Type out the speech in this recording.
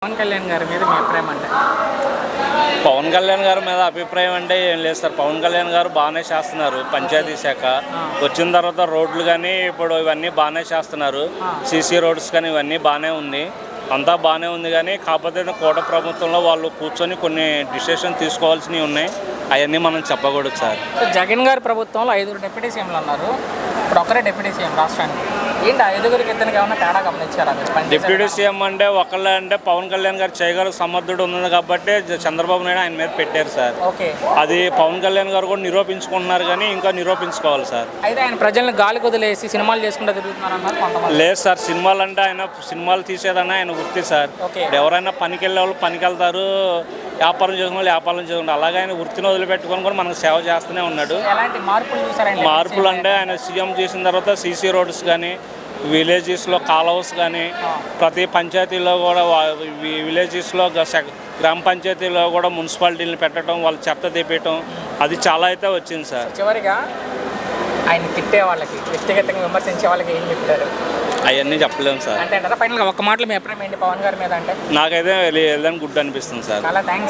పవన్ కళ్యాణ్ గారి మీద మీ అభిప్రాయం అంటే? పవన్ కళ్యాణ్ గారి మీద అభిప్రాయం అంటే ఏం లేదు సార్. పవన్ కళ్యాణ్ గారు బాగానే చేస్తున్నారు పంచాయతీ శాఖ. వచ్చిన తర్వాత రోడ్లు కానీ ఇప్పుడు ఇవన్నీ బాగానే చేస్తున్నారు. సీసీ రోడ్స్ కానీ ఇవన్నీ బాగానే ఉంది, అంతా బాగానే ఉంది. కానీ కాకపోతే కూటమి ప్రభుత్వంలో వాళ్ళు కూర్చొని కొన్ని డిసిషన్ తీసుకోవాల్సినవి ఉన్నాయి. అవన్నీ మనం చెప్పకూడదు సార్. జగన్ గారి ప్రభుత్వంలో 5 డిప్యూటీ సీఎంలు అన్నారు, ఇప్పుడు ఒక్కరే డిప్యూటీ సీఎం రాష్ట్రానికి. ఏంటి 5గురికి ఇద్దరికి ఏమన్నా తేడా గమనించారా? డిప్యూటీ సీఎం అంటే ఒకళ్ళే అంటే పవన్ కళ్యాణ్ గారు చేయగల సమర్థుడు ఉంది కాబట్టి చంద్రబాబు నాయుడు ఆయన మీద పెట్టారు సార్. ఓకే, అది పవన్ కళ్యాణ్ గారు కూడా నిరూపించుకుంటున్నారు, కానీ ఇంకా నిరూపించుకోవాలి సార్. అయితే ఆయన ప్రజల్ని గాలి కుదిలేసి సినిమాలు చేసుకుంటూ తిరుగుతున్నారు అన్నారు కొంతమంది. లేదు సార్, సినిమాలు అంటే ఆయన సినిమాలు తీసేదన్నా ఆయన వృత్తి సార్. ఓకే, ఎవరైనా పనికి వెళ్ళే వాళ్ళు పనికి వెళ్తారు, వ్యాపారం చేసుకునే వాళ్ళు వ్యాపారం చేసుకుంటారు. అలాగే ఆయన వృత్తిని వదిలిపెట్టుకొని కూడా మనకు సేవ చేస్తూనే ఉన్నాడు. ఎలాంటి మార్పులు చూసారండి? మార్పులు అంటే ఆయన సీఎం చేసిన తర్వాత సీసీ రోడ్స్ కానీ, విలేజెస్లో కాలువస్ కానీ, ప్రతి పంచాయతీలో కూడా విలేజెస్లో గ్రామ పంచాయతీలో కూడా మున్సిపాలిటీలను పెట్టడం, వాళ్ళు చెత్త తెప్పేయటం, అది చాలా అయితే వచ్చింది సార్. చివరిగా ఆయన తిట్టే వాళ్ళకి, వ్యక్తిగతంగా విమర్శించే వాళ్ళకి ఏం చెప్తారు? అవన్నీ చెప్పలేము సార్. అంటే ఫైనల్గా ఒక్క మాటలో మీ అభిప్రాయం ఏంటి పవన్ గారి మీద అంటే? నాకైతే వెళ్ళదని గుడ్ అనిపిస్తుంది సార్. చాలా థ్యాంక్స్.